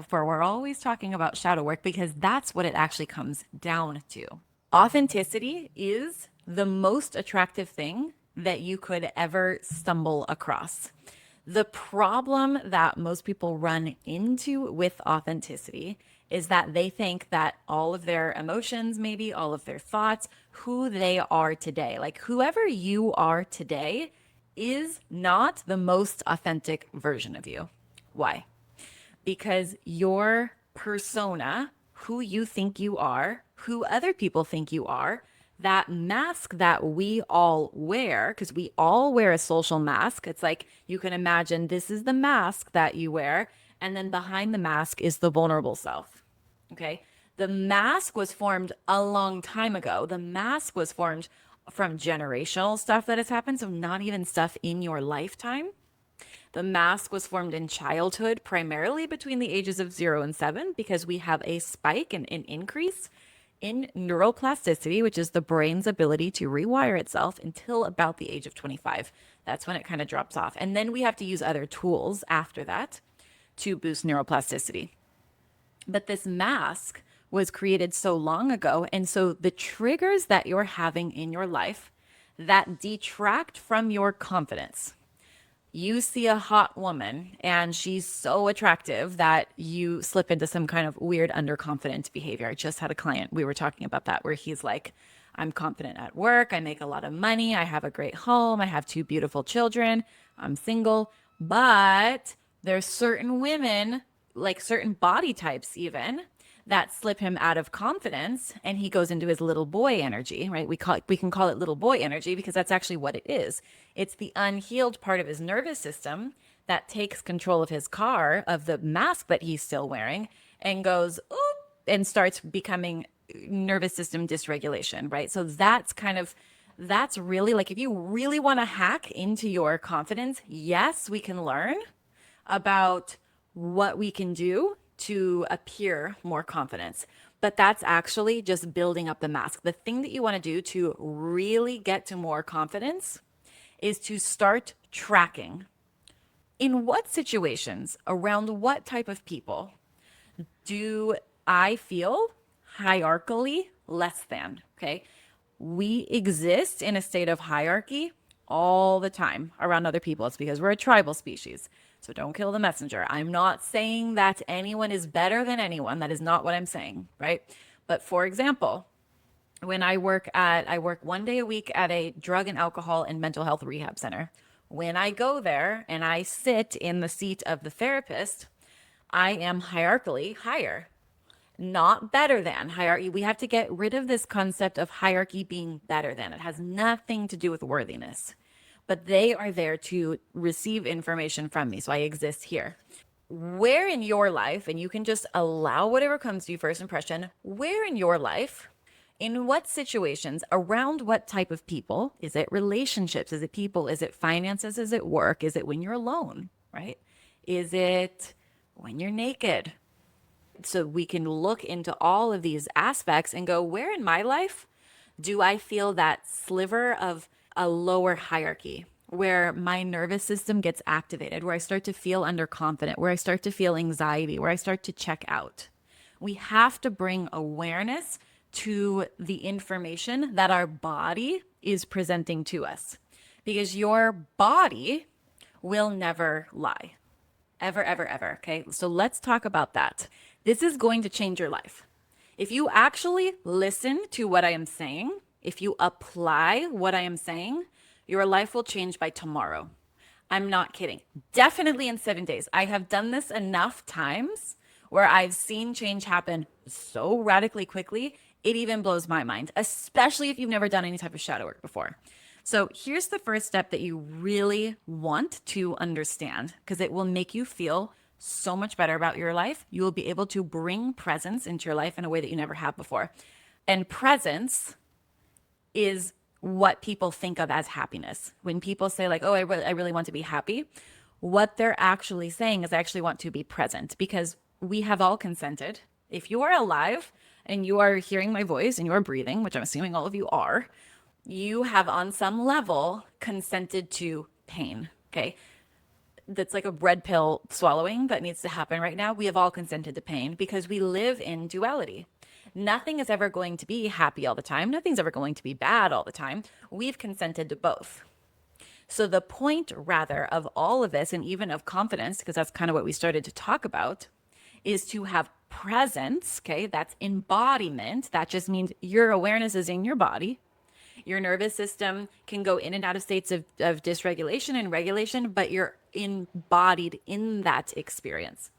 before, we're always talking about shadow work because that's what it actually comes down to. Authenticity is the most attractive thing that you could ever stumble across. The problem that most people run into with authenticity is that they think that all of their emotions, maybe all of their thoughts, who they are today, like whoever you are today, is not the most authentic version of you. Why? Because your persona, who you think you are, who other people think you are, that mask that we all wear, because we all wear a social mask. It's like you can imagine this is the mask that you wear, and then behind the mask is the vulnerable self. Okay. The mask was formed a long time ago. The mask was formed from generational stuff that has happened. So, not even stuff in your lifetime. The mask was formed in childhood, primarily between the ages of 0 and 7, because we have a spike and an increase in neuroplasticity, which is the brain's ability to rewire itself until about the age of 25. That's when it kind of drops off. And then we have to use other tools after that to boost neuroplasticity. But this mask was created so long ago. And so the triggers that you're having in your life that detract from your confidence, you see a hot woman and she's so attractive that you slip into some kind of weird underconfident behavior. I just had a client, we were talking about that, where he's like, I'm confident at work, I make a lot of money, I have a great home, I have two beautiful children, I'm single, but there's certain women, like certain body types even, that slip him out of confidence and he goes into his little boy energy, right? We can call it little boy energy because that's actually what it is. It's the unhealed part of his nervous system that takes control of his car, of the mask that he's still wearing, and goes oop and starts becoming nervous system dysregulation, right? So that's really like if you really want to hack into your confidence, yes, we can learn about what we can do to appear more confidence. But that's actually just building up the mask. The thing that you want to do to really get to more confidence is to start tracking in what situations, around what type of people do I feel hierarchically less than? Okay. We exist in a state of hierarchy all the time around other people. It's because we're a tribal species. So don't kill the messenger. I'm not saying that anyone is better than anyone. That is not what I'm saying, right? But for example, when I work 1 day a week at a drug and alcohol and mental health rehab center. When I go there and I sit in the seat of the therapist, I am hierarchically higher, not better than hierarchy. We have to get rid of this concept of hierarchy being better than. It has nothing to do with worthiness, but they are there to receive information from me. So I exist here. Where in your life, and you can just allow whatever comes to you first impression, where in your life, in what situations, around what type of people, is it relationships? Is it people? Is it finances? Is it work? Is it when you're alone, right? Is it when you're naked? So we can look into all of these aspects and go, where in my life do I feel that sliver of a lower hierarchy where my nervous system gets activated, where I start to feel underconfident, where I start to feel anxiety, where I start to check out? We have to bring awareness to the information that our body is presenting to us because your body will never lie. Ever, ever, ever. Okay. So let's talk about that. This is going to change your life. If you actually listen to what I am saying, if you apply what I am saying, your life will change by tomorrow. I'm not kidding. Definitely in 7 days. I have done this enough times where I've seen change happen so radically quickly. It even blows my mind, especially if you've never done any type of shadow work before. So here's the first step that you really want to understand because it will make you feel so much better about your life. You will be able to bring presence into your life in a way that you never have before. And presence is what people think of as happiness. When people say like, oh, I really want to be happy, what they're actually saying is I actually want to be present because we have all consented. If you are alive and you are hearing my voice and you are breathing, which I'm assuming all of you are, you have on some level consented to pain. Okay. that's like a red pill swallowing that needs to happen right now. We have all consented to pain because we live in duality. Nothing is ever going to be happy all the time. Nothing's ever going to be bad all the time. We've consented to both. So the point rather of all of this, and even of confidence, because that's kind of what we started to talk about, is to have presence. Okay, that's embodiment. That just means your awareness is in your body. Your nervous system can go in and out of states of dysregulation and regulation, but you're embodied in that experience.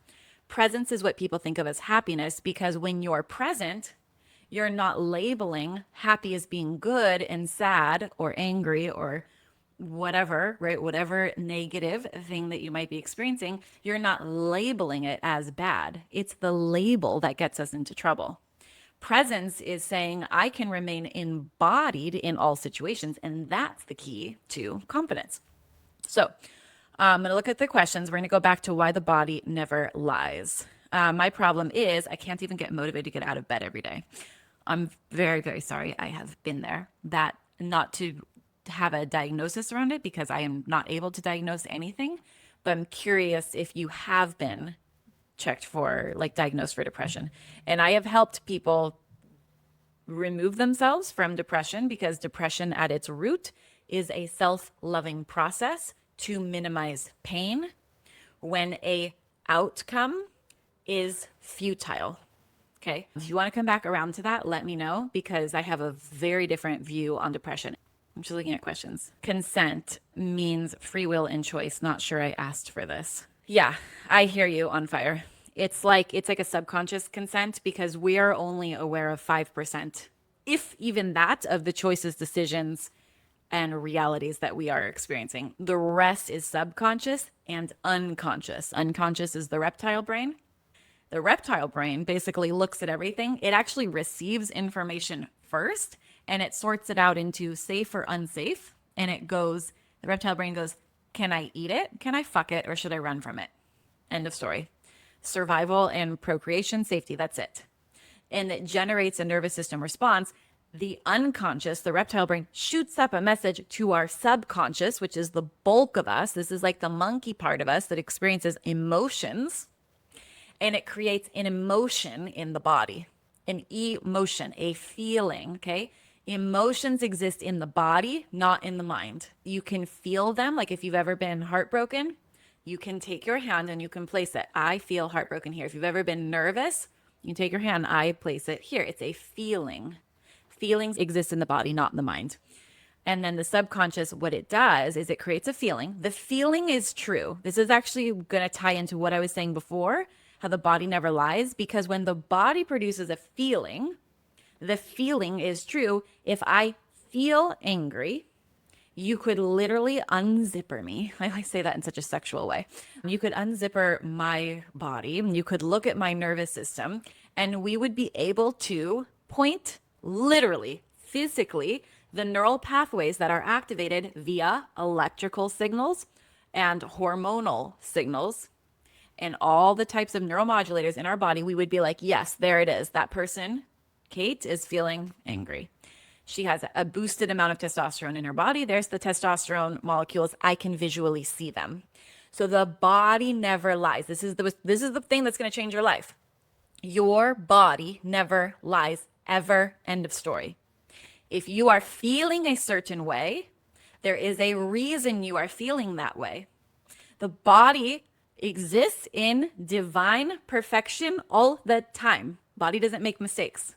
Presence is what people think of as happiness, because when you're present, you're not labeling happy as being good and sad or angry or whatever, right? Whatever negative thing that you might be experiencing, you're not labeling it as bad. It's the label that gets us into trouble. Presence is saying I can remain embodied in all situations, and that's the key to confidence. So I'm going to look at the questions. We're going to go back to why the body never lies. My problem is I can't even get motivated to get out of bed every day. I'm very, very sorry. I have been there. That not to have a diagnosis around it, because I am not able to diagnose anything, but I'm curious if you have been checked for, like, diagnosed for depression. And I have helped people remove themselves from depression, because depression at its root is a self-loving process to minimize pain when a outcome is futile. Okay. If you want to come back around to that, let me know, because I have a very different view on depression. I'm just looking at questions. Consent means free will and choice. Not sure I asked for this. Yeah, I hear you on fire. It's like a subconscious consent, because we are only aware of 5%, if even that, of the choices, decisions, and realities that we are experiencing. The rest is subconscious and unconscious. Unconscious is the reptile brain. The reptile brain basically looks at everything. It actually receives information first, and it sorts it out into safe or unsafe. And the reptile brain goes, can I eat it? Can I fuck it? Or should I run from it? End of story. Survival and procreation, safety, that's it. And it generates a nervous system response. The unconscious, the reptile brain, shoots up a message to our subconscious, which is the bulk of us. This is like the monkey part of us that experiences emotions. And it creates an emotion in the body, an emotion, a feeling, okay? Emotions exist in the body, not in the mind. You can feel them. Like if you've ever been heartbroken, you can take your hand and you can place it. I feel heartbroken here. If you've ever been nervous, you can take your hand, I place it here. It's a feeling. Feelings exist in the body, not in the mind. And then the subconscious, what it does is it creates a feeling. The feeling is true. This is actually going to tie into what I was saying before, how the body never lies, because when the body produces a feeling, the feeling is true. If I feel angry, you could literally unzipper me. I say that in such a sexual way. You could unzipper my body. You could look at my nervous system, and we would be able to point literally, physically, the neural pathways that are activated via electrical signals and hormonal signals and all the types of neuromodulators in our body. We would be like, yes, there it is. That person, Kate, is feeling angry. She has a boosted amount of testosterone in her body. There's the testosterone molecules. I can visually see them. So the body never lies. This is the thing that's going to change your life. Your body never lies, ever. End of story. If you are feeling a certain way, there is a reason you are feeling that way. The body exists in divine perfection all the time. Body doesn't make mistakes.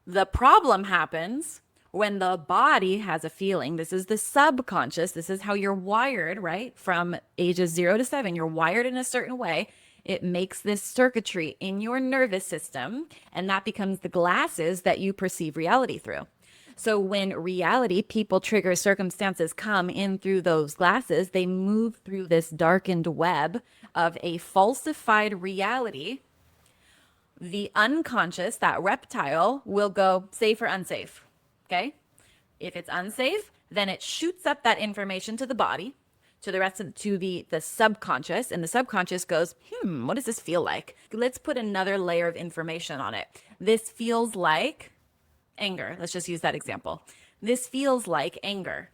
The problem happens when the body has a feeling. This is the subconscious. This is how you're wired, right? From ages 0 to 7, you're wired in a certain way. It makes this circuitry in your nervous system, and that becomes the glasses that you perceive reality through. So when reality, people, triggers, circumstances come in through those glasses, they move through this darkened web of a falsified reality. The unconscious, that reptile, will go safe or unsafe. Okay? If it's unsafe, then it shoots up that information to the body, to the rest of the subconscious, and the subconscious goes, what does this feel like? Let's put another layer of information on it. This feels like anger. Let's just use that example. This feels like anger.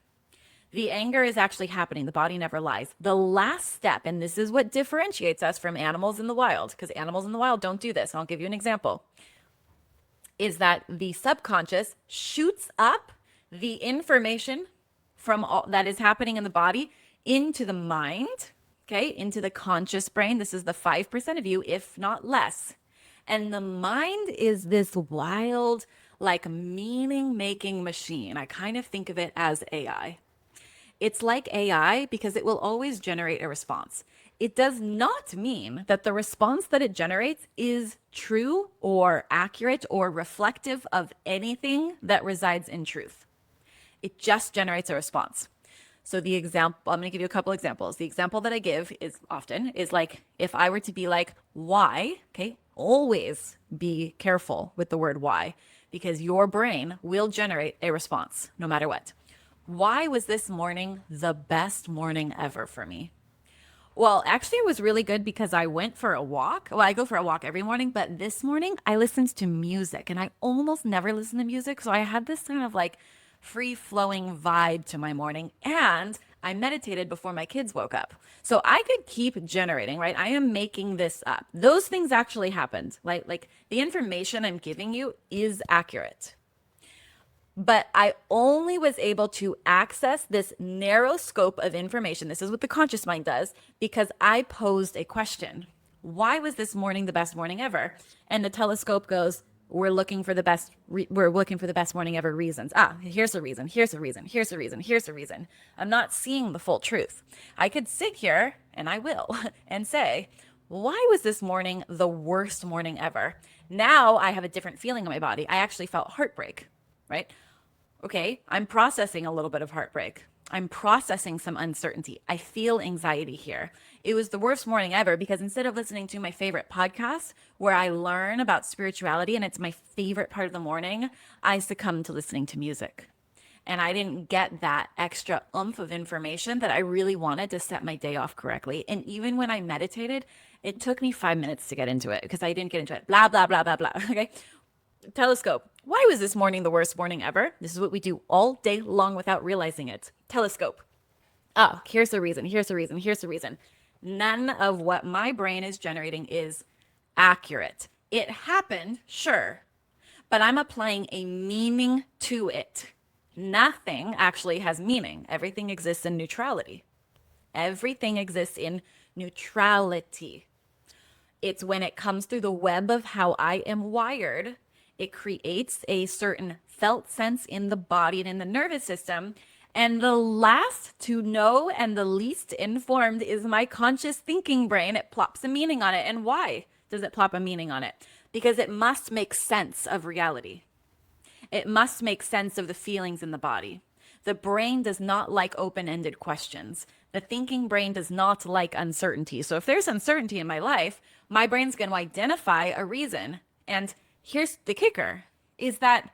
The anger is actually happening. The body never lies. The last step, and this is what differentiates us from animals in the wild, because animals in the wild don't do this. And I'll give you an example, is that the subconscious shoots up the information from all that is happening in the body into the mind, okay, into the conscious brain. This is the 5% of you, if not less. And the mind is this wild, like meaning making machine. I kind of think of it as AI. It's like AI because it will always generate a response. It does not mean that the response that it generates is true or accurate or reflective of anything that resides in truth. It just generates a response. So the example, I'm going to give you a couple examples. The example that I give is often is like, if I were to be like, why? Okay. Always be careful with the word why, because your brain will generate a response no matter what. Why was this morning the best morning ever for me? Well, actually, it was really good because I went for a walk. Well, I go for a walk every morning, but this morning I listened to music and I almost never listen to music. So I had this kind of like free flowing vibe to my morning, and I meditated before my kids woke up. So I could keep generating, right? I am making this up. Those things actually happened. Like the information I'm giving you is accurate. But I only was able to access this narrow scope of information. This is what the conscious mind does, because I posed a question. Why was this morning the best morning ever? And the telescope goes, we're looking for the best morning ever reasons. Here's the reason. Here's the reason. Here's the reason. Here's the reason. I'm not seeing the full truth. I could sit here, and I will, and say, why was this morning the worst morning ever? Now I have a different feeling in my body. I actually felt heartbreak, right? Okay, I'm processing a little bit of heartbreak. I'm processing some uncertainty. I feel anxiety here. It was the worst morning ever because instead of listening to my favorite podcast where I learn about spirituality and it's my favorite part of the morning, I succumbed to listening to music. And I didn't get that extra oomph of information that I really wanted to set my day off correctly. And even when I meditated, it took me 5 minutes to get into it because I didn't get into it. Blah, blah, blah, blah, blah. Okay. Telescope. Why was this morning the worst morning ever? This is what we do all day long without realizing it. Telescope. Here's the reason. Here's the reason. Here's the reason. None of what my brain is generating is accurate. It happened, sure, but I'm applying a meaning to it. Nothing actually has meaning. Everything exists in neutrality. Everything exists in neutrality. It's when it comes through the web of how I am wired, it creates a certain felt sense in the body and in the nervous system. And the last to know and the least informed is my conscious thinking brain. It plops a meaning on it. And why does it plop a meaning on it? Because it must make sense of reality. It must make sense of the feelings in the body. The brain does not like open-ended questions. The thinking brain does not like uncertainty. So if there's uncertainty in my life, my brain's going to identify a reason. And here's the kicker, is that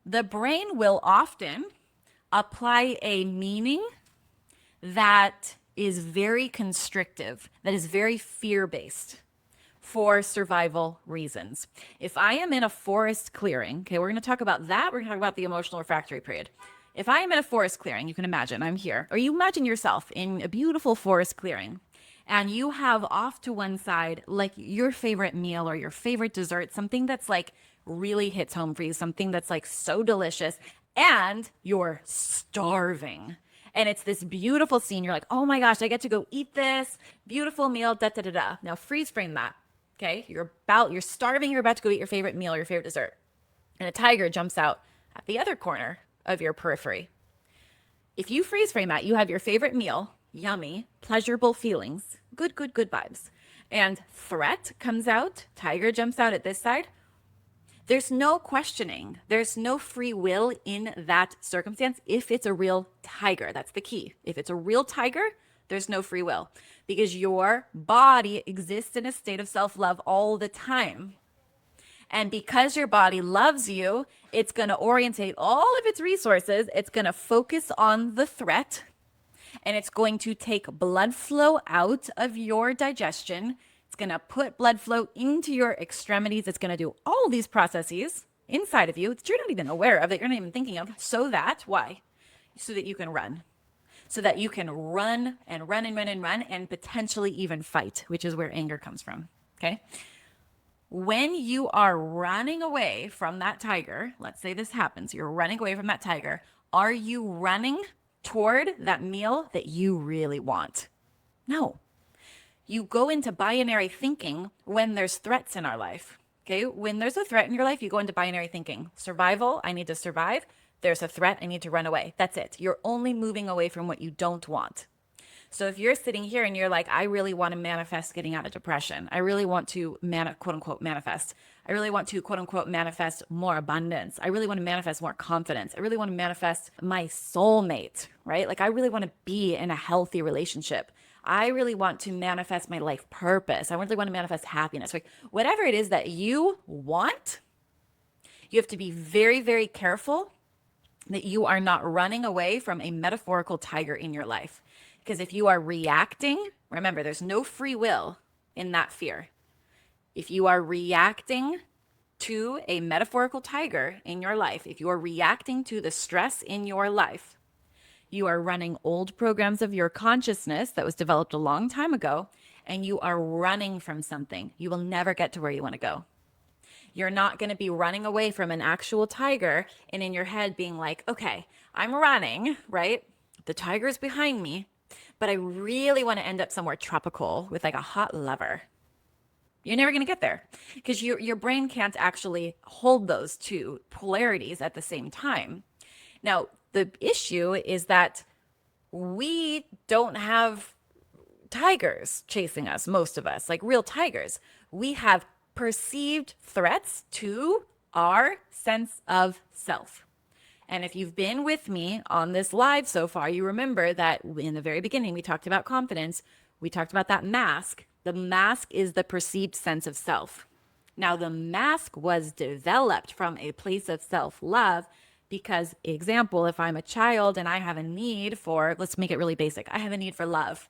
the brain will often apply a meaning that is very constrictive, that is very fear-based for survival reasons. If I am in a forest clearing, okay, we're going to talk about that. We're going to talk about the emotional refractory period. If I am in a forest clearing, you can imagine I'm here, or you imagine yourself in a beautiful forest clearing, and you have off to one side like your favorite meal or your favorite dessert, something that's like really hits home for you, something that's like so delicious, and you're starving. And it's this beautiful scene. You're like, oh my gosh, I get to go eat this beautiful meal, da da da da. Now freeze frame that. Okay, you're starving, you're about to go eat your favorite meal, your favorite dessert. And a tiger jumps out at the other corner of your periphery. If you freeze frame that, you have your favorite meal, yummy, pleasurable feelings, good vibes. And threat comes out, tiger jumps out at this side. There's no questioning. There's no free will in that circumstance if it's a real tiger. That's the key. If it's a real tiger, there's no free will because your body exists in a state of self-love all the time. And because your body loves you, it's going to orientate all of its resources. It's going to focus on the threat, and it's going to take blood flow out of your digestion. It's going to put blood flow into your extremities. It's going to do all these processes inside of you that you're not even aware of, that you're not even thinking of. So that, why? So that you can run. so that you can run and run and run and run and potentially even fight, which is where anger comes from. Okay. When you are running away from that tiger, let's say this happens, you're running away from that tiger, are you running toward that meal that you really want? No. You go into binary thinking when there's threats in our life. Okay. When there's a threat in your life, you go into binary thinking. Survival, I need to survive. There's a threat, I need to run away. That's it. You're only moving away from what you don't want. So if you're sitting here and you're like, I really want to manifest getting out of depression. I really want to quote unquote manifest. I really want to quote unquote manifest more abundance. I really want to manifest more confidence. I really want to manifest my soulmate, right? Like I really want to be in a healthy relationship. I really want to manifest my life purpose. I really want to manifest happiness. Like whatever it is that you want, you have to be very, very careful that you are not running away from a metaphorical tiger in your life. Because if you are reacting, remember, there's no free will in that fear. If you are reacting to a metaphorical tiger in your life, if you are reacting to the stress in your life, you are running old programs of your consciousness that was developed a long time ago, and you are running from something. You will never get to where you want to go. You're not going to be running away from an actual tiger and in your head being like, okay, I'm running, right? The tiger's behind me, but I really want to end up somewhere tropical with like a hot lover. You're never going to get there because your brain can't actually hold those two polarities at the same time. Now, the issue is that we don't have tigers chasing us, most of us, like real tigers. We have perceived threats to our sense of self. And if you've been with me on this live so far, you remember that in the very beginning, we talked about confidence. We talked about that mask. The mask is the perceived sense of self. Now, the mask was developed from a place of self-love because, example, if I'm a child and I have a need for, let's make it really basic, I have a need for love,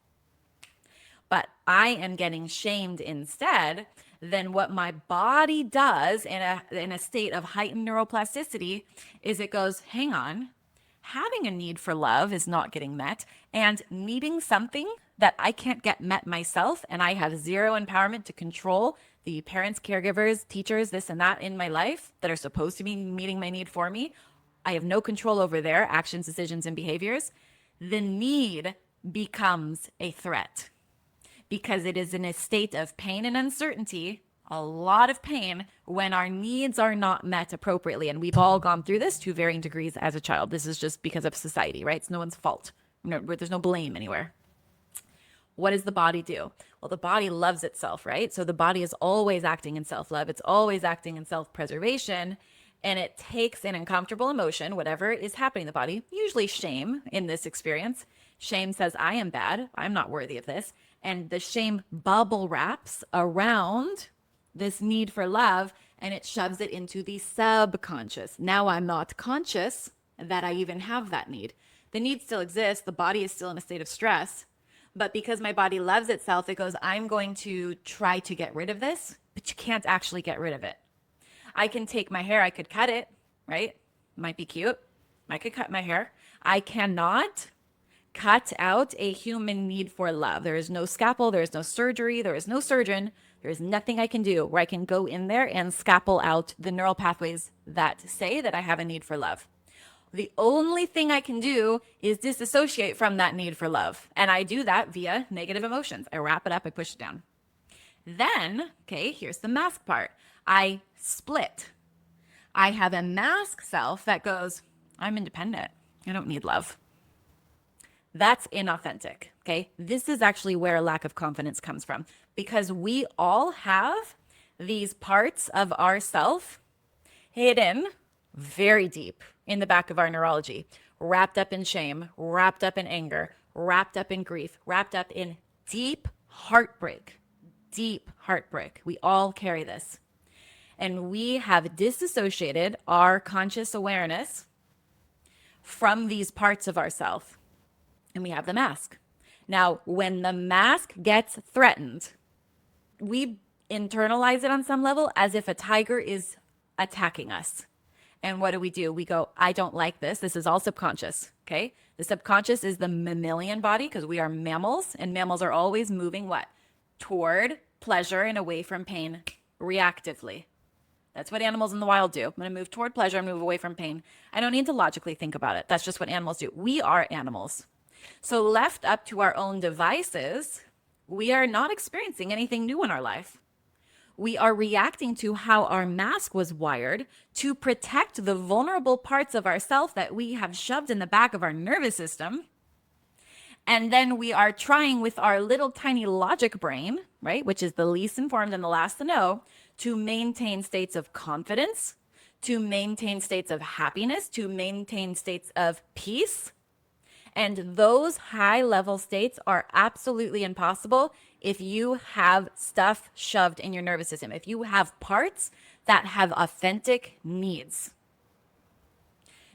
but I am getting shamed instead, then what my body does in a state of heightened neuroplasticity is it goes, hang on, having a need for love is not getting met, and needing something that I can't get met myself, and I have zero empowerment to control the parents, caregivers, teachers, this and that in my life that are supposed to be meeting my need for me. I have no control over their actions, decisions, and behaviors. The need becomes a threat because it is in a state of pain and uncertainty, a lot of pain, when our needs are not met appropriately. And we've all gone through this to varying degrees as a child. This is just because of society, right? It's no one's fault. No, there's no blame anywhere. What does the body do? Well, the body loves itself, right? So the body is always acting in self-love. It's always acting in self-preservation. And it takes an uncomfortable emotion, whatever is happening in the body, usually shame in this experience. Shame says, I am bad. I'm not worthy of this. And the shame bubble wraps around this need for love and it shoves it into the subconscious. Now I'm not conscious that I even have that need. The need still exists. The body is still in a state of stress. But because my body loves itself, it goes, I'm going to try to get rid of this, but you can't actually get rid of it. I can take my hair, I could cut it, right? Might be cute. I could cut my hair. I cannot cut out a human need for love. There is no scalpel, there is no surgery, there is no surgeon, there is nothing I can do where I can go in there and scalpel out the neural pathways that say that I have a need for love. The only thing I can do is disassociate from that need for love. And I do that via negative emotions. I wrap it up, I push it down. Then, okay, here's the mask part. I split. I have a mask self that goes, I'm independent. I don't need love. That's inauthentic, okay? This is actually where a lack of confidence comes from because we all have these parts of ourself hidden very deep in the back of our neurology, wrapped up in shame, wrapped up in anger, wrapped up in grief, wrapped up in deep heartbreak. Deep heartbreak. We all carry this. And we have disassociated our conscious awareness from these parts of ourself. And we have the mask. Now, when the mask gets threatened, we internalize it on some level as if a tiger is attacking us. And what do? We go, I don't like this. This is all subconscious. Okay. The subconscious is the mammalian body because we are mammals, and mammals are always moving what? Toward pleasure and away from pain reactively. That's what animals in the wild do. I'm going to move toward pleasure and move away from pain. I don't need to logically think about it. That's just what animals do. We are animals. So, left up to our own devices, we are not experiencing anything new in our life. We are reacting to how our mask was wired to protect the vulnerable parts of ourself that we have shoved in the back of our nervous system. And then we are trying with our little tiny logic brain, right, which is the least informed and the last to know, to maintain states of confidence, to maintain states of happiness, to maintain states of peace. And those high level states are absolutely impossible if you have stuff shoved in your nervous system, if you have parts that have authentic needs.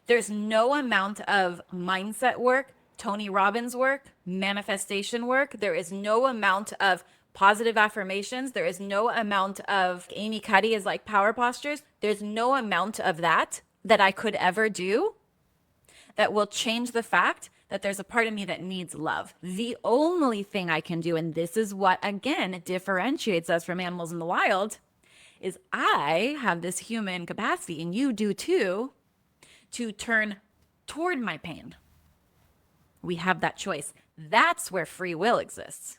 There's no amount of mindset work, Tony Robbins work, manifestation work. There is no amount of positive affirmations. There is no amount of Amy Cuddy is like power postures. There's no amount of that I could ever do that will change the fact that there's a part of me that needs love. The only thing I can do, and this is what, again, differentiates us from animals in the wild, is I have this human capacity, and you do too, to turn toward my pain. We have that choice. That's where free will exists.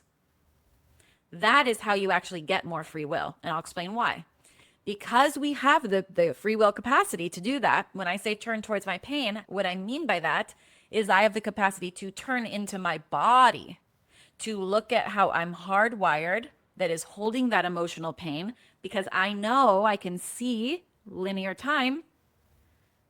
That is how you actually get more free will. And I'll explain why. Because we have the free will capacity to do that, when I say turn towards my pain, what I mean by that is I have the capacity to turn into my body, to look at how I'm hardwired that is holding that emotional pain, because I know I can see linear time.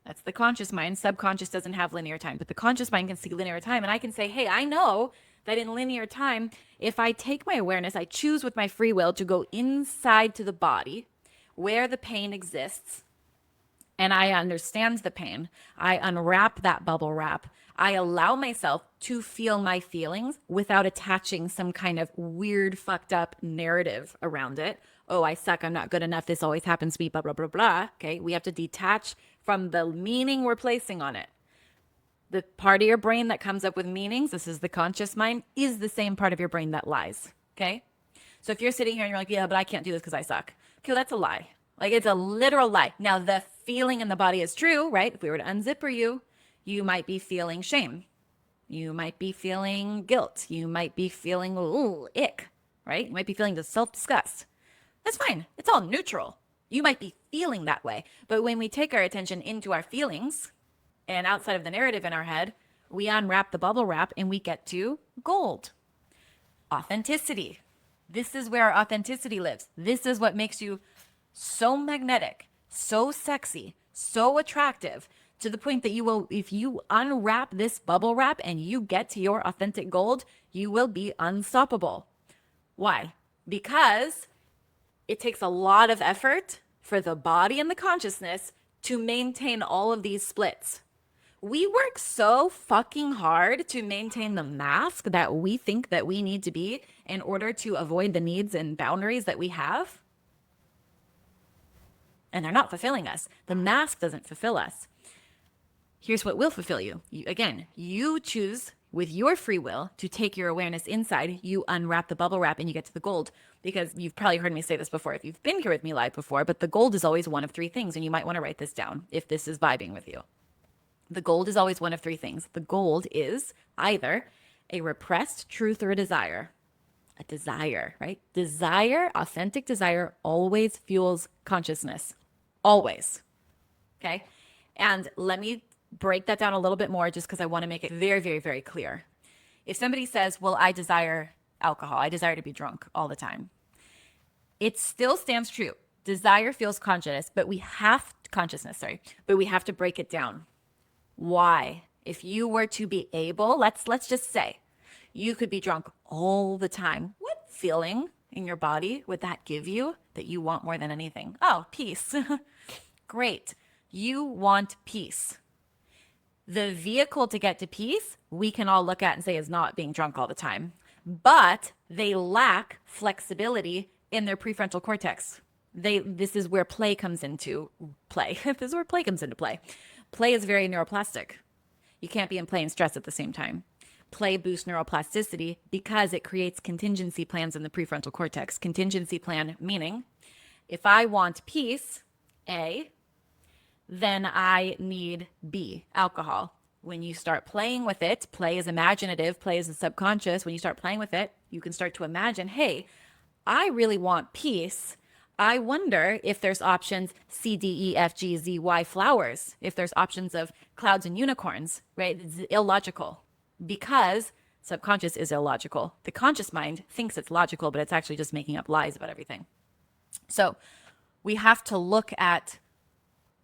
That's the conscious mind. Subconscious doesn't have linear time, but the conscious mind can see linear time. And I can say, hey, I know that in linear time, if I take my awareness, I choose with my free will to go inside to the body where the pain exists, and I understand the pain. I unwrap that bubble wrap. I allow myself to feel my feelings without attaching some kind of weird, fucked up narrative around it. Oh, I suck. I'm not good enough. This always happens to me, blah, blah, blah, blah. Okay. We have to detach from the meaning we're placing on it. The part of your brain that comes up with meanings, this is the conscious mind, is the same part of your brain that lies. Okay. So if you're sitting here and you're like, yeah, but I can't do this because I suck. Okay, well, that's a lie. Like, it's a literal lie. Now, the feeling in the body is true, right? If we were to unzipper you, you might be feeling shame. You might be feeling guilt. You might be feeling ick, right? You might be feeling the self-disgust. That's fine. It's all neutral. You might be feeling that way. But when we take our attention into our feelings and outside of the narrative in our head, we unwrap the bubble wrap and we get to gold. Authenticity. This is where our authenticity lives. This is what makes you so magnetic, so sexy, so attractive, to the point that you will, if you unwrap this bubble wrap and you get to your authentic gold, you will be unstoppable. Why? Because it takes a lot of effort for the body and the consciousness to maintain all of these splits. We work so fucking hard to maintain the mask that we think that we need to be in order to avoid the needs and boundaries that we have. And they're not fulfilling us. The mask doesn't fulfill us. Here's what will fulfill you. Again, you choose with your free will to take your awareness inside. You unwrap the bubble wrap and you get to the gold. Because you've probably heard me say this before if you've been here with me live before, but the gold is always one of three things. And you might want to write this down if this is vibing with you. The gold is always one of three things. The gold is either a repressed truth or a desire. A desire, right? Desire, authentic desire, always fuels consciousness. Always. Okay? And let me break that down a little bit more just because I want to make it very, very, very clear. If somebody says, well, I desire alcohol, I desire to be drunk all the time, it still stands true. Desire fuels consciousness, but we have to break it down. Why? If you were to be able, let's just say you could be drunk all the time. What feeling in your body would that give you that you want more than anything? Oh, peace. Great. You want peace. The vehicle to get to peace, we can all look at and say is not being drunk all the time, but they lack flexibility in their prefrontal cortex. This is where play comes into play. This is where play comes into play. Play is very neuroplastic. You can't be in play and stress at the same time. Play boosts neuroplasticity because it creates contingency plans in the prefrontal cortex. Contingency plan meaning if I want peace, A, then I need B, alcohol. When you start playing with it, play is imaginative, play is the subconscious. When you start playing with it, you can start to imagine, hey, I really want peace. I wonder if there's options C, D, E, F, G, Z, Y flowers, if there's options of clouds and unicorns, right? It's illogical because subconscious is illogical. The conscious mind thinks it's logical, but it's actually just making up lies about everything. So we have to look at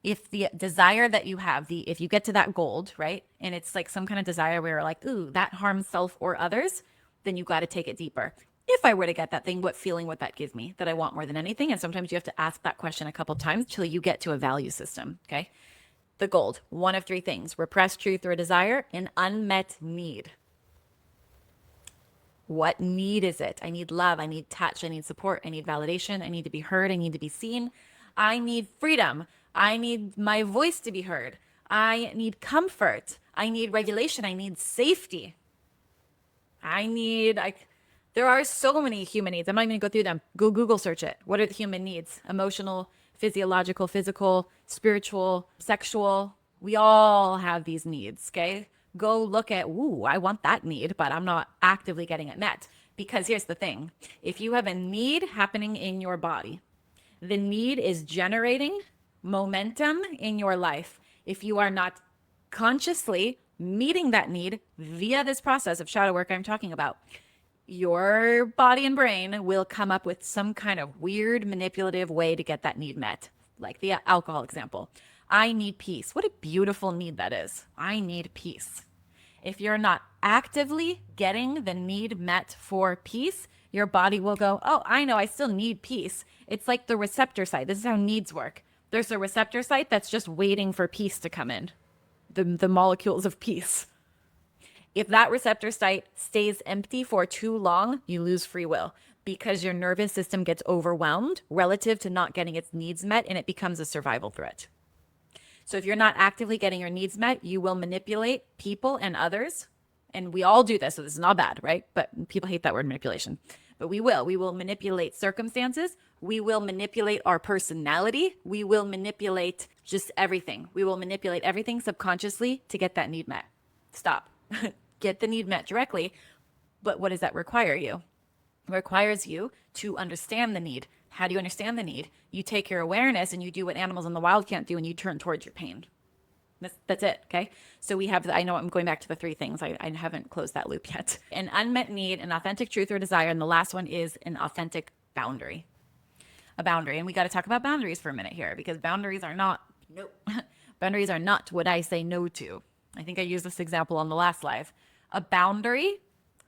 if the desire that you have, if you get to that gold, right? And it's like some kind of desire where you're like, ooh, that harms self or others, then you got to take it deeper. If I were to get that thing, what feeling would that give me that I want more than anything? And sometimes you have to ask that question a couple times till you get to a value system, okay? The gold, one of three things: repressed truth or desire, an unmet need. What need is it? I need love. I need touch. I need support. I need validation. I need to be heard. I need to be seen. I need freedom. I need my voice to be heard. I need comfort. I need regulation. I need safety. There are so many human needs. I'm not even gonna go through them. Go Google search it. What are the human needs? Emotional, physiological, physical, spiritual, sexual. We all have these needs, okay? Go look at, ooh, I want that need, but I'm not actively getting it met. Because here's the thing. If you have a need happening in your body, the need is generating momentum in your life. If you are not consciously meeting that need via this process of shadow work I'm talking about, your body and brain will come up with some kind of weird manipulative way to get that need met. Like the alcohol example. I need peace. What a beautiful need that is. I need peace. If you're not actively getting the need met for peace, your body will go, oh, I know, I still need peace. It's like the receptor site. This is how needs work. There's a receptor site that's just waiting for peace to come in, the molecules of peace. If that receptor site stays empty for too long, you lose free will because your nervous system gets overwhelmed relative to not getting its needs met, and it becomes a survival threat. So if you're not actively getting your needs met, you will manipulate people and others. And we all do this, so this is not bad, right? But people hate that word manipulation. But we will. We will manipulate circumstances. We will manipulate our personality. We will manipulate just everything. We will manipulate everything subconsciously to get that need met. Stop. Get the need met directly. But what does that require you? It requires you to understand the need. How do you understand the need? You take your awareness and you do what animals in the wild can't do, and you turn towards your pain. That's it, okay? So we have, I know I'm going back to the three things. I haven't closed that loop yet. An unmet need, an authentic truth or desire, and the last one is an authentic boundary. A boundary. And we got to talk about boundaries for a minute here, because boundaries are not, boundaries are not what I say no to. I think I used this example on the last live. A boundary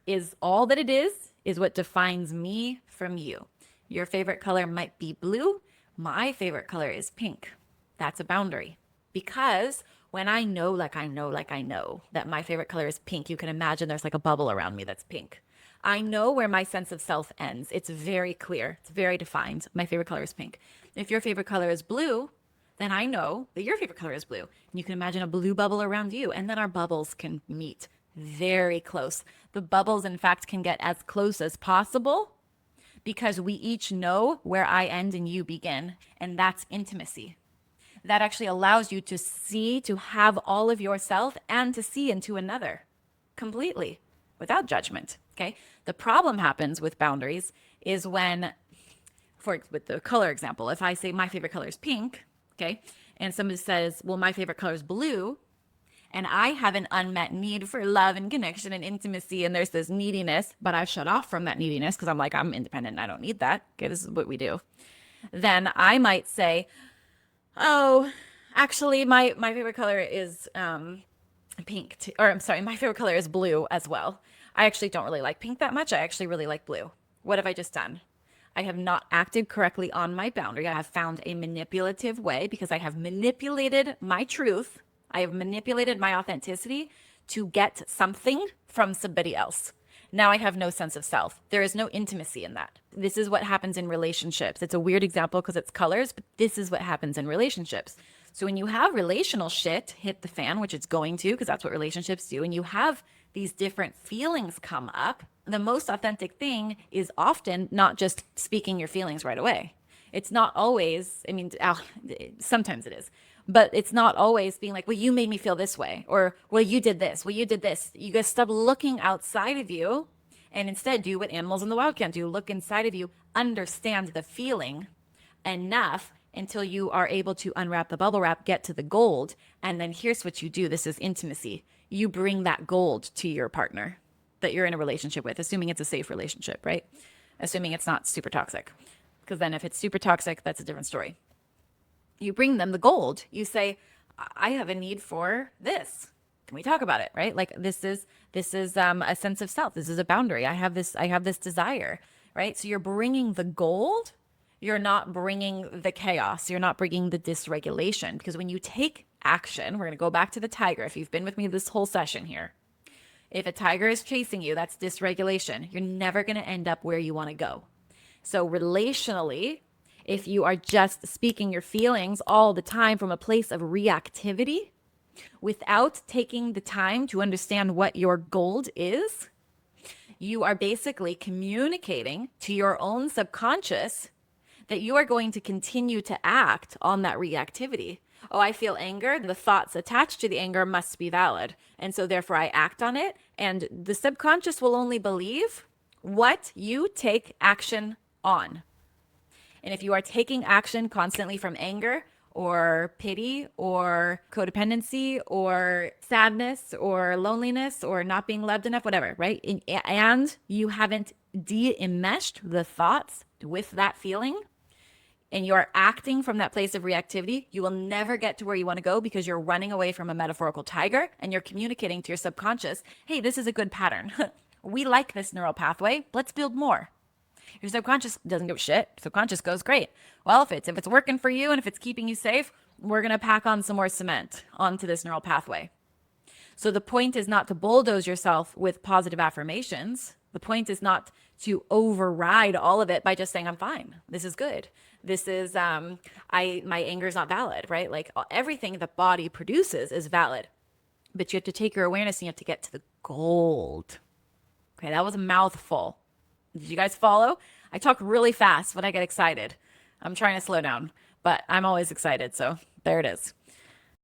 is all that it is what defines me from you. Your favorite color might be blue. My favorite color is pink. That's a boundary. Because when I know that my favorite color is pink, you can imagine there's like a bubble around me that's pink. I know where my sense of self ends. It's very clear. It's very defined. My favorite color is pink. If your favorite color is blue, then I know that your favorite color is blue. And you can imagine a blue bubble around you. And then our bubbles can meet very close. The bubbles, in fact, can get as close as possible because we each know where I end and you begin. And that's intimacy. That actually allows you to see, to have all of yourself and to see into another completely without judgment. Okay. The problem happens with boundaries is when, with the color example, if I say my favorite color is pink, okay, and somebody says, well, my favorite color is blue, and I have an unmet need for love and connection and intimacy, and there's this neediness, but I shut off from that neediness because I'm like, I'm independent and I don't need that. Okay, this is what we do. Then I might say, oh, actually, my favorite color is pink, my favorite color is blue as well. I actually don't really like pink that much. I actually really like blue. What have I just done? I have not acted correctly on my boundary. I have found a manipulative way because I have manipulated my truth. I have manipulated my authenticity to get something from somebody else. Now I have no sense of self. There is no intimacy in that. This is what happens in relationships. It's a weird example because it's colors, but this is what happens in relationships. So when you have relational shit hit the fan, which it's going to, because that's what relationships do, and you have these different feelings come up, the most authentic thing is often not just speaking your feelings right away. It's not always, I mean, sometimes it is, but it's not always being like, well, you made me feel this way, or, well, you did this, well, you did this. You guys stop looking outside of you and instead do what animals in the wild can't do. Look inside of you, understand the feeling enough until you are able to unwrap the bubble wrap, get to the gold. And then here's what you do. This is intimacy. You bring that gold to your partner that you're in a relationship with, assuming it's a safe relationship, right? Assuming it's not super toxic. Because then if it's super toxic, that's a different story. You bring them the gold. You say, I have a need for this. Can we talk about it? Right? Like this is a sense of self. This is a boundary. I have this desire, right? So you're bringing the gold. You're not bringing the chaos. You're not bringing the dysregulation, because when you take action, we're going to go back to the tiger. If you've been with me this whole session here, if a tiger is chasing you, that's dysregulation. You're never going to end up where you want to go. So relationally, if you are just speaking your feelings all the time from a place of reactivity without taking the time to understand what your gold is, you are basically communicating to your own subconscious that you are going to continue to act on that reactivity. Oh, I feel anger. The thoughts attached to the anger must be valid. And so therefore I act on it. And the subconscious will only believe what you take action on. And if you are taking action constantly from anger or pity or codependency or sadness or loneliness or not being loved enough, whatever, right? And you haven't de-enmeshed the thoughts with that feeling, and you are acting from that place of reactivity, you will never get to where you want to go, because you're running away from a metaphorical tiger and you're communicating to your subconscious, hey, this is a good pattern. We like this neural pathway. Let's build more. Your subconscious doesn't give a shit. Subconscious goes, great. Well, if it's working for you and if it's keeping you safe, we're going to pack on some more cement onto this neural pathway. So the point is not to bulldoze yourself with positive affirmations. The point is not to override all of it by just saying, I'm fine. This is good. This is, my anger is not valid, right? Like everything the body produces is valid, but you have to take your awareness and you have to get to the gold. Okay, that was a mouthful. Did you guys follow? I talk really fast when I get excited. I'm trying to slow down, but I'm always excited. So there it is.